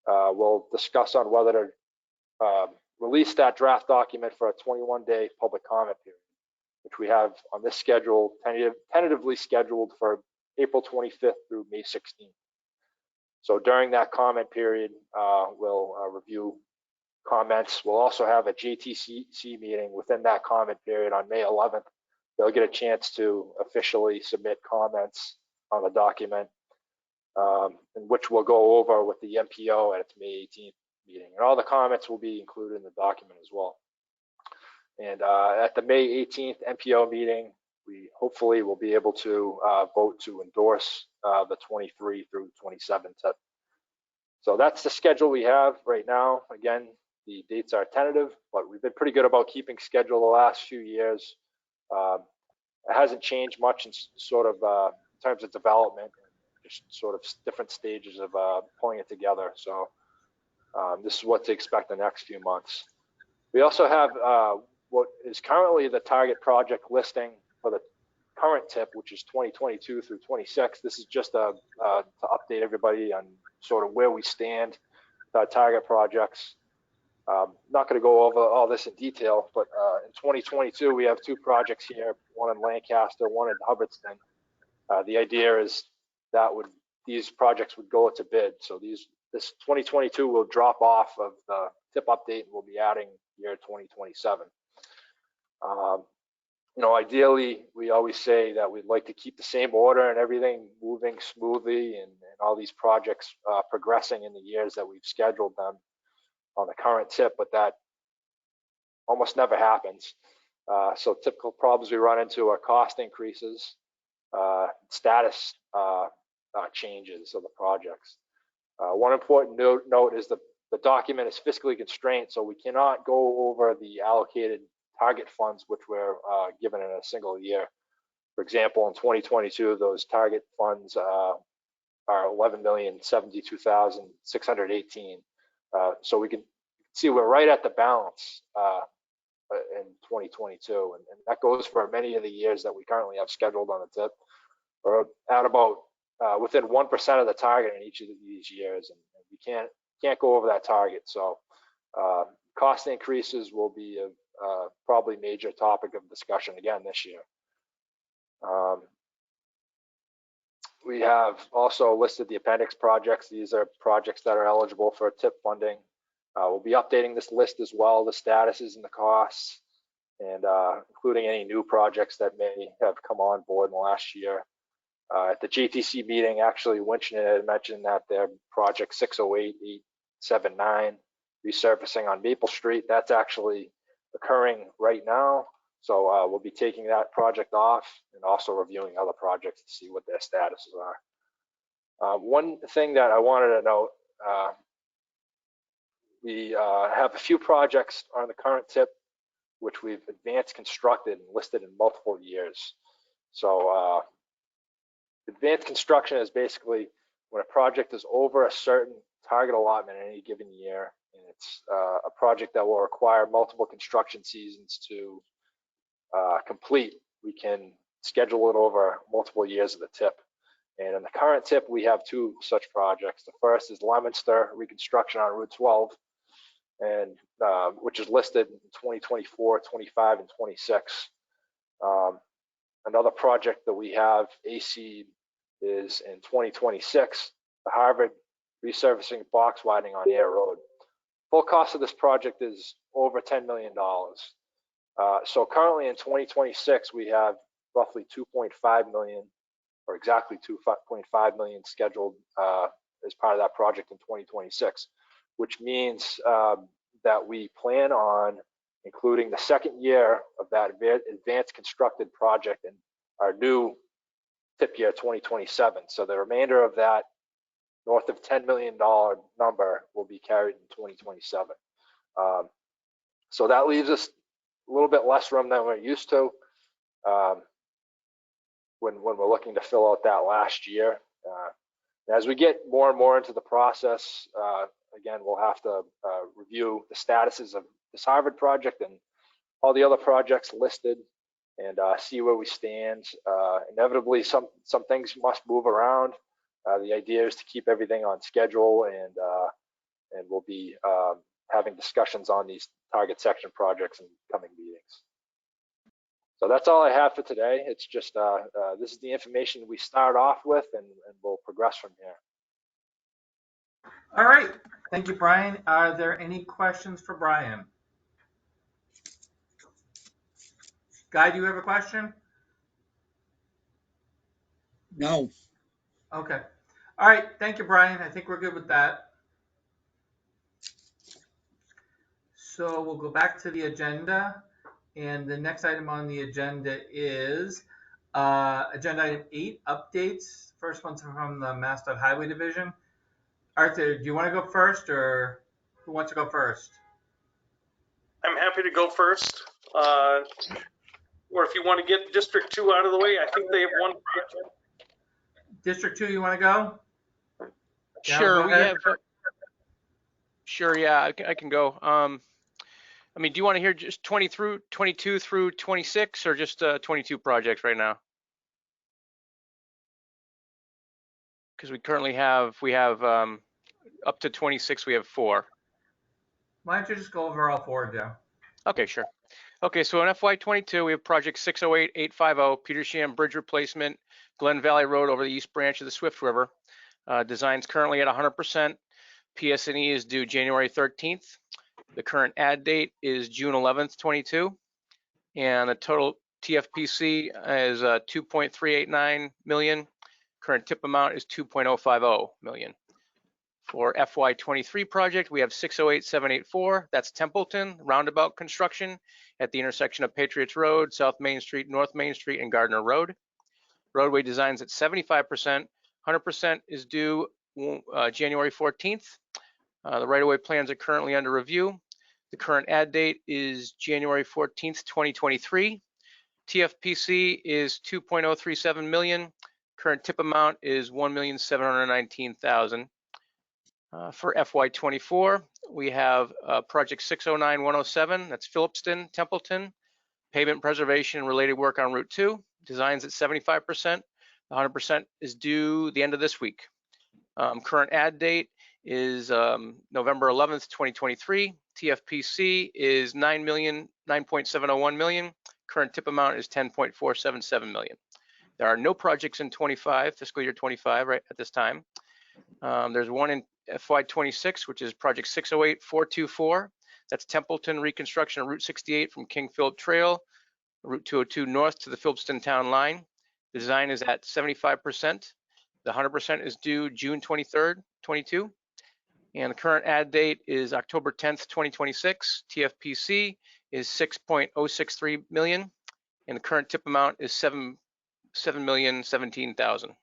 we'll discuss on whether to release that draft document for a 21-day public comment period, which we have on this schedule, tentatively scheduled for April 25th through May 16th. So during that comment period, we'll review comments. We'll also have a JTC meeting within that comment period on May 11th. They'll get a chance to officially submit comments on the document, in which we'll go over with the MPO at its May 18th meeting. And all the comments will be included in the document as well. And at the May 18th MPO meeting, we hopefully will be able to vote to endorse the 23 through 27 TIP. So that's the schedule we have right now. Again, the dates are tentative, but we've been pretty good about keeping schedule the last few years. It hasn't changed much in sort of terms of development, just sort of different stages of pulling it together. So this is what to expect the next few months. We also have what is currently the target project listing for the current TIP, which is 2022 through 26. This is just to update everybody on sort of where we stand with our target projects. Not going to go over all this in detail, but in 2022, we have two projects here, one in Lancaster, one in Hubbardston. The idea is that these projects would go to bid. So this 2022 will drop off of the TIP update, and we'll be adding year 2027. You know, ideally, we always say that we'd like to keep the same order and everything moving smoothly, and all these projects progressing in the years that we've scheduled them on the current TIP, but that almost never happens. So typical problems we run into are cost increases, status changes of the projects. One important note is the document is fiscally constrained, so we cannot go over the allocated target funds which were given in a single year. For example, in 2022, those target funds are 11,072,618. So we can see we're right at the balance in 2022, and that goes for many of the years that we currently have scheduled on the TIP. We're at about within 1% of the target in each of these years, and we can't go over that target. So cost increases will be a probably major topic of discussion again this year. We have also listed the appendix projects. These are projects that are eligible for TIP funding. We'll be updating this list as well, the statuses and the costs, and including any new projects that may have come on board in the last year. At the JTC meeting, actually, Winchendon had mentioned that their project 608-879 resurfacing on Maple Street, that's actually occurring right now. So we'll be taking that project off and also reviewing other projects to see what their statuses are. One thing that I wanted to note, we have a few projects on the current TIP which we've advanced constructed and listed in multiple years. So advanced construction is basically when a project is over a certain target allotment in any given year, and it's a project that will require multiple construction seasons to complete. We can schedule it over multiple years of the TIP. And in the current tip, we have two such projects. The first is Leominster reconstruction on Route 12, and which is listed in 2024, 25, and 26. Another project that we have AC is in 2026, the Harvard resurfacing box widening on Air Road. Full cost of this project is over $10 million. So currently in 2026, we have roughly 2.5 million, or exactly 2.5 million scheduled as part of that project in 2026, which means that we plan on including the second year of that advanced constructed project in our new tip year 2027. So the remainder of that north of $10 million number will be carried in 2027. So that leaves us a little bit less room than we're used to when we're looking to fill out that last year. As we get more and more into the process, again, we'll have to review the statuses of this Harvard project and all the other projects listed and see where we stand. Inevitably, some things must move around. The idea is to keep everything on schedule, and we'll be having discussions on these target section projects in coming meetings. So that's all I have for today. It's just this is the information we start off with, and we'll progress from here. All right. Thank you, Brian. Are there any questions for Brian? Guy, do you have a question? No. Okay. All right. Thank you, Brian. I think we're good with that. So we'll go back to the agenda. And the next item on the agenda is agenda item 8, updates. First one's from the MassDOT Highway Division. Arthur, do you want to go first, or who wants to go first? I'm happy to go first. Or if you want to get District 2 out of the way, I think they have one project. District 2, you want to go? Sure, we have. Sure, yeah, I can go. I mean, do you want to hear just 22 through 26, or just 22 projects right now? Because we currently have up to 26. We have 4. Why don't you just go over all 4, Joe? Okay, sure. Okay, so in FY22, we have project 608-850, Petersham Bridge Replacement, Glen Valley Road over the East Branch of the Swift River. Design's currently at 100%. PS&E is due January 13th. The current add date is June 11th, 22. And the total TFPC is 2.389 million. Current tip amount is 2.050 million. For FY23 project, we have 608-784. That's Templeton roundabout construction at the intersection of Patriots Road, South Main Street, North Main Street, and Gardner Road. Roadway designs at 75%. 100% is due January 14th. The right-of-way plans are currently under review. The current add date is January 14th, 2023. TFPC is 2.037 million. Current tip amount is 1,719,000. For FY24, we have project 609-107, that's Phillipston, Templeton, pavement preservation and related work on Route 2, designs at 75%, 100% is due the end of this week. Current add date is November 11th, 2023. TFPC is 9.701 million. Current tip amount is 10.477 million. There are no projects in fiscal year 25 right at this time. There's one in FY26, which is project 608-424. That's Templeton reconstruction of Route 68 from King Philip Trail, Route 202 north to the Phillipston town line. The design is at 75%. The 100% is due June 23rd, 22. And the current add date is October 10th, 2026. TFPC is 6.063 million. And the current tip amount is 7,017,000.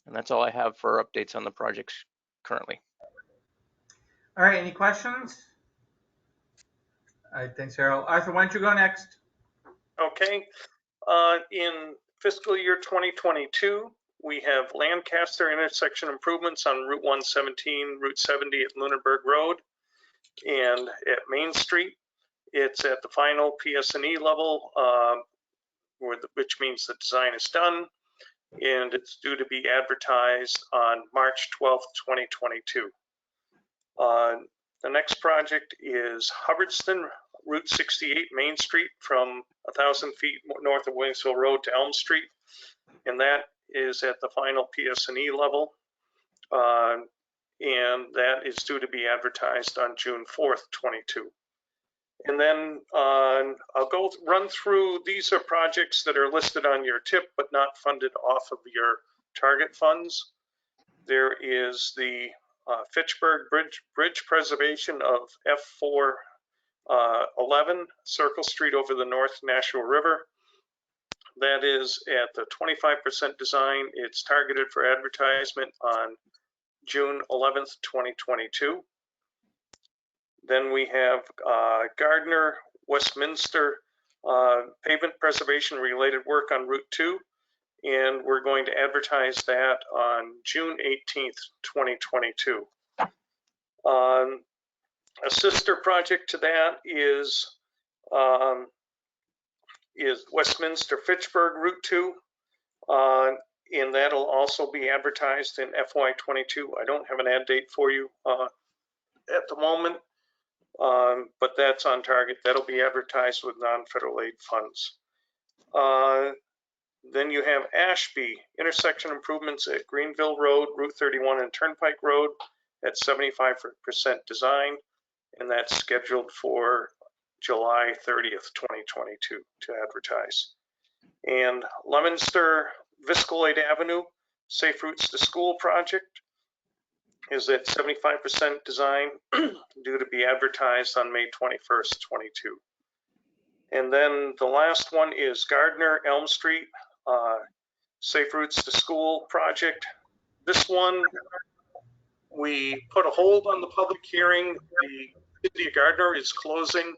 And that's all I have for updates on the projects currently. All right, any questions? All right, thanks, Harold. Arthur, why don't you go next? Okay. In fiscal year 2022, we have Lancaster intersection improvements on Route 117, Route 70 at Lunenburg Road, and at Main Street. It's at the final PS&E level, which means the design is done. and it's due to be advertised on March 12th, 2022. The next project is Hubbardston, Route 68, Main Street, from 1,000 feet north of Williamsville Road to Elm Street, and that is at the final PS&E level, and that is due to be advertised on June 4th, 22. And then I'll go run through, these are projects that are listed on your TIP but not funded off of your target funds. There is the Fitchburg Bridge preservation of F4 11 Circle Street over the North Nashua River. That is at the 25% design. It's targeted for advertisement on June 11th, 2022. Then we have Gardner Westminster pavement preservation related work on Route 2, and we're going to advertise that on June 18th, 2022. A sister project to that is Westminster Fitchburg Route 2, and that'll also be advertised in FY22. I don't have an ad date for you at the moment, but that's on target. That'll be advertised with non-federal aid funds. Then you have Ashby, intersection improvements at Greenville Road, Route 31 and Turnpike Road at 75% design, and that's scheduled for July 30th, 2022 to advertise. And Leominster Viscoid Avenue, Safe Routes to School project is at 75% design, due to be advertised on May 21st, 22. And then the last one is Gardner Elm Street, Safe Routes to School project. This one, we put a hold on the public hearing. The city of Gardner is closing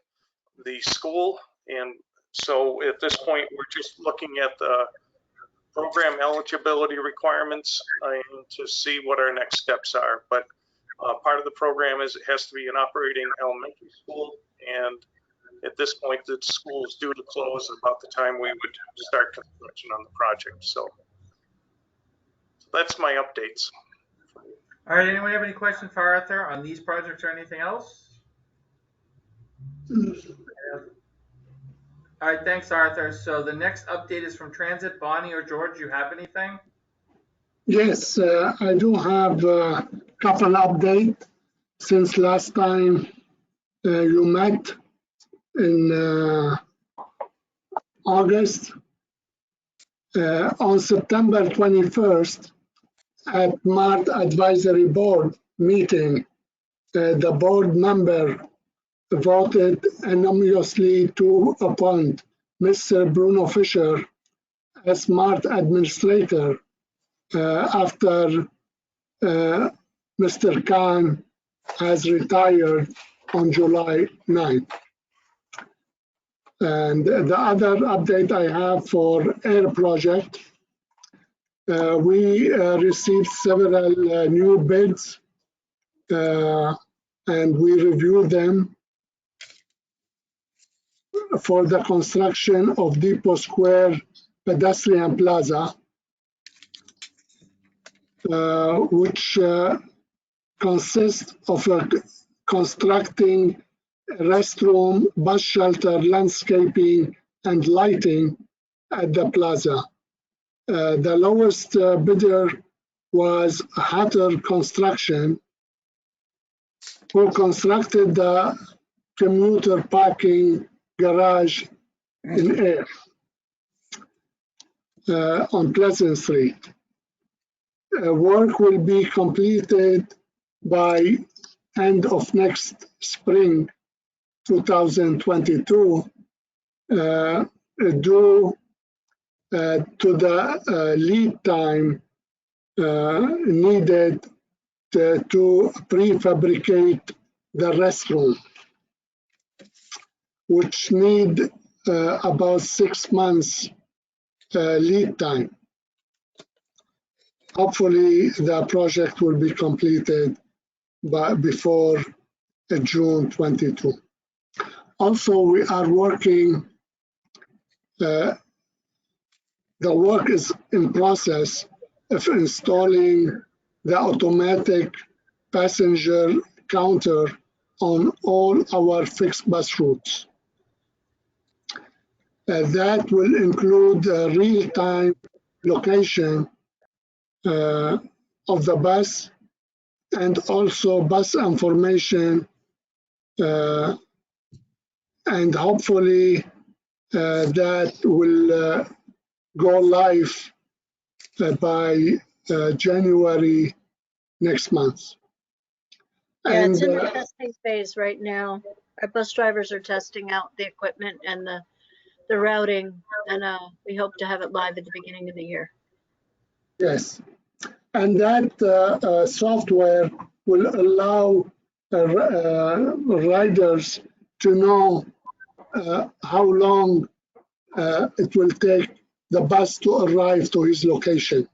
the school, and so at this point we're just looking at the program eligibility requirements and to see what our next steps are. But part of the program is it has to be an operating elementary school, and at this point the school is due to close about the time we would start construction on the project. So that's my updates. All right, anyone have any questions for Arthur on these projects or anything else? All right, thanks, Arthur. So the next update is from Transit. Bonnie or George, you have anything? Yes, I do have a couple updates since last time you met in August. On September 21st, at MART Advisory Board meeting, the board member voted unanimously to appoint Mr. Bruno Fisher as MART administrator after Mr. Khan has retired on July 9th. And the other update I have for Air Project, we received several new bids and we reviewed them for the construction of Depot Square Pedestrian Plaza, which consists of constructing restroom, bus shelter, landscaping, and lighting at the plaza. The lowest bidder was Hatter Construction, who constructed the commuter parking garage in Air on Pleasant Street. Work will be completed by end of next spring 2022 due to the lead time needed to prefabricate the restroom, which need about 6 months lead time. Hopefully the project will be completed before June 22. Also, we are working the work is in process of installing the automatic passenger counter on all our fixed bus routes. That will include real-time location of the bus and also bus information, and hopefully that will go live by January next month. Yeah, And it's in the testing phase right now. Our bus drivers are testing out the equipment and the routing, and we hope to have it live at the beginning of the year. yes, and that software will allow riders to know how long it will take the bus to arrive to his location.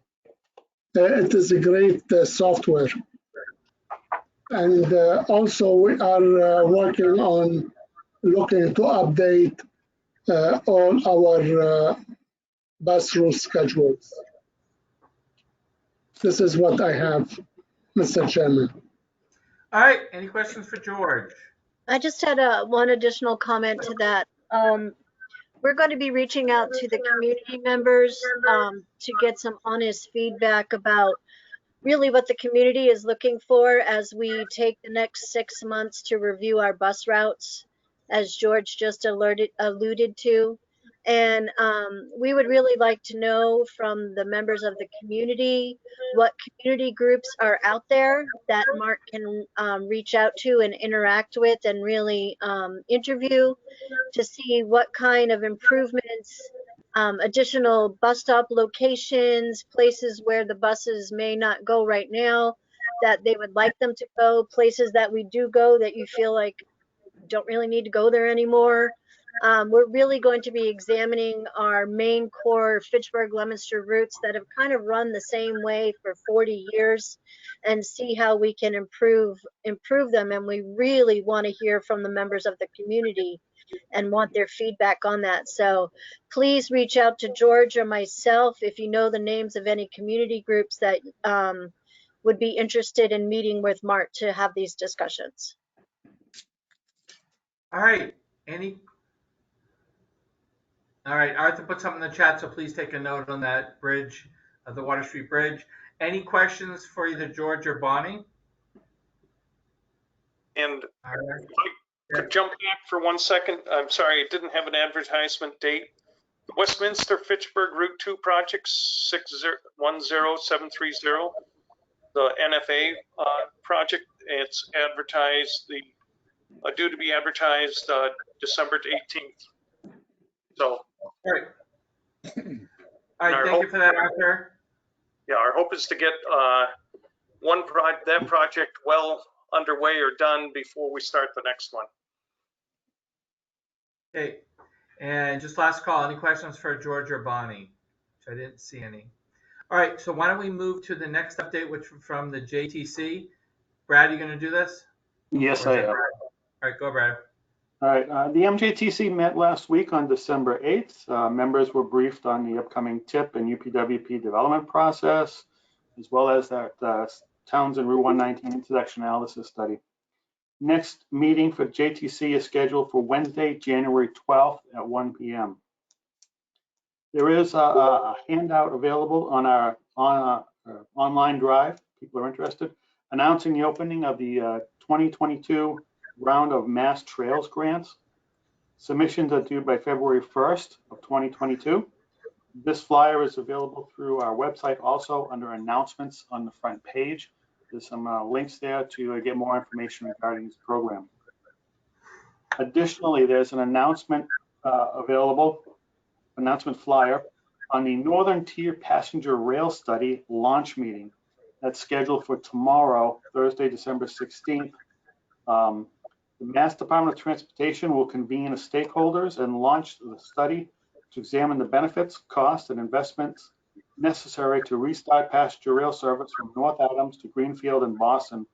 It is a great software. And also we are working on looking to update all our bus route schedules. This is what I have, Mr. Chairman. All right, any questions for George? I just had one additional comment to that. We're going to be reaching out to the community members to get some honest feedback about really what the community is looking for as we take the next 6 months to review our bus routes, as George just alluded to. And we would really like to know from the members of the community what community groups are out there that Mark can reach out to and interact with and really interview to see what kind of improvements, additional bus stop locations, places where the buses may not go right now that they would like them to go, places that we do go that you feel like don't really need to go there anymore. We're really going to be examining our main core Fitchburg-Leominster routes that have kind of run the same way for 40 years and see how we can improve them. And we really want to hear from the members of the community and want their feedback on that. So please reach out to George or myself if you know the names of any community groups that would be interested in meeting with Mark to have these discussions. All right, Arthur put something in the chat, so please take a note on that bridge, the Water Street Bridge. Any questions for either George or Bonnie? And if I could jump back for 1 second. I'm sorry, it didn't have an advertisement date. The Westminster Fitchburg Route 2 project 610730, the NFA project, it's advertised, due to be advertised December 18th. So. All right. All right, thank you for that, Arthur. Yeah, our hope is to get that project well underway or done before we start the next one. Okay, and just last call, any questions for George or Bonnie? Which I didn't see any. All right, so why don't we move to the next update, which from the JTC. Brad, you gonna do this? Yes, I am. All right, go Brad. All right, the MJTC met last week on December 8th. Members were briefed on the upcoming TIP and UPWP development process, as well as that Townsend Route 119 intersection analysis study. Next meeting for JTC is scheduled for Wednesday, January 12th at 1 p.m. There is a handout available on our online drive. People are interested, announcing the opening of the 2022 round of Mass Trails grants. Submissions are due by February 1st of 2022. This flyer is available through our website, also under announcements on the front page. There's some links there to get more information regarding this program. Additionally, there's an announcement announcement flyer on the Northern Tier Passenger Rail Study launch meeting that's scheduled for tomorrow, Thursday, December 16th. The Mass Department of Transportation will convene as stakeholders and launch the study to examine the benefits, costs, and investments necessary to restart passenger rail service from North Adams to Greenfield and Boston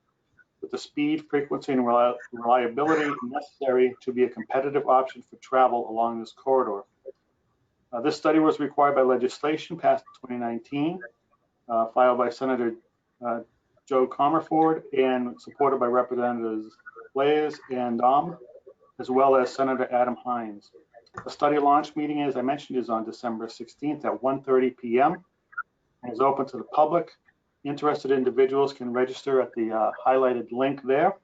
with the speed, frequency, and reliability necessary to be a competitive option for travel along this corridor. This study was required by legislation passed in 2019, filed by Senator Joe Comerford and supported by Representatives Blaze and Dom, as well as Senator Adam Hines. The study launch meeting, as I mentioned, is on December 16th at 1:30 p.m. and is open to the public. Interested individuals can register at the highlighted link there.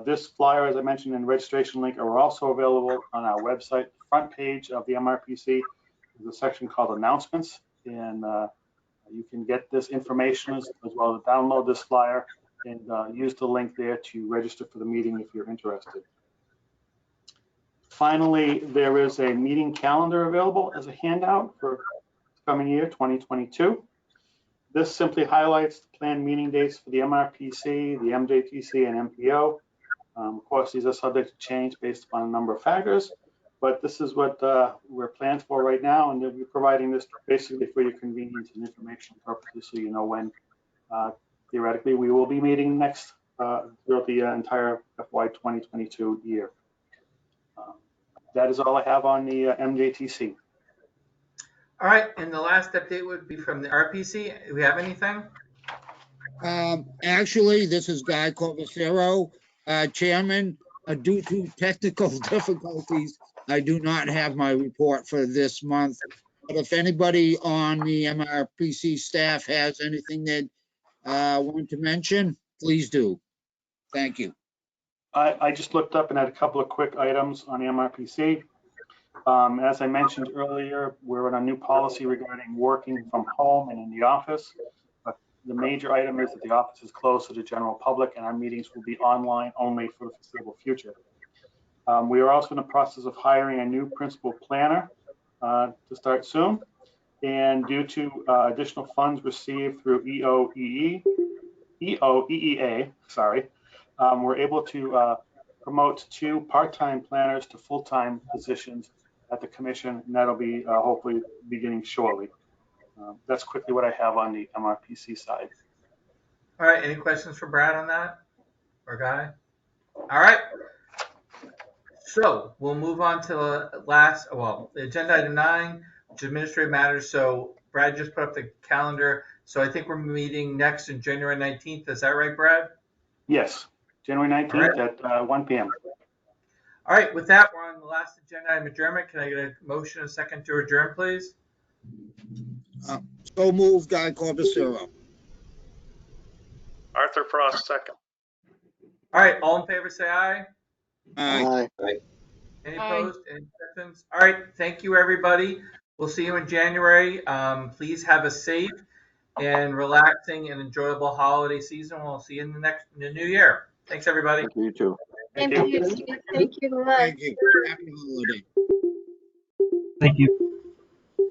This flyer, as I mentioned, and registration link are also available on our website. The front page of the MRPC is a section called Announcements, and you can get this information as well as download this flyer and use the link there to register for the meeting if you're interested. Finally, there is a meeting calendar available as a handout for the coming year, 2022. This simply highlights the planned meeting dates for the MRPC, the MJTC, and MPO. Of course, these are subject to change based upon a number of factors, but this is what we're planned for right now, and we're providing this basically for your convenience and informational purposes, so you know when theoretically we will be meeting next throughout the entire FY 2022 year. That is all I have on the MJTC. All right, and the last update would be from the RPC. Do we have anything? Actually, this is Guy Corvacero, Chairman. Due to technical difficulties, I do not have my report for this month. But if anybody on the MRPC staff has anything they want to mention, please do. Thank you. I just looked up and had a couple of quick items on the MRPC. As I mentioned earlier, we're on a new policy regarding working from home and in the office. But the major item is that the office is closed to the general public and our meetings will be online only for the foreseeable future. We are also in the process of hiring a new principal planner to start soon. And due to additional funds received through EOEA, we're able to promote 2 part-time planners to full-time positions at the commission, and that'll be hopefully beginning shortly. That's quickly what I have on the MRPC side. All right, any questions for Brad on that or Guy? All right. So we'll move on to the last, well, agenda item 9, which is administrative matters. So Brad just put up the calendar. So I think we're meeting next in January 19th. Is that right, Brad? Yes, January 19th right. at 1 p.m. All right, with that, we're on the last agenda item, adjournment. Can I get a motion, a second to adjourn, please? So moved, Guy Corvacero. Arthur Frost, second. All right, all in favor, say aye. Aye. Any opposed? Any exceptions? All right, thank you, everybody. We'll see you in January. Please have a safe and relaxing and enjoyable holiday season. We'll see you in the new year. Thanks, everybody. Thank you too. Thank you. Thank you. Thank you. Happy holiday. Thank you.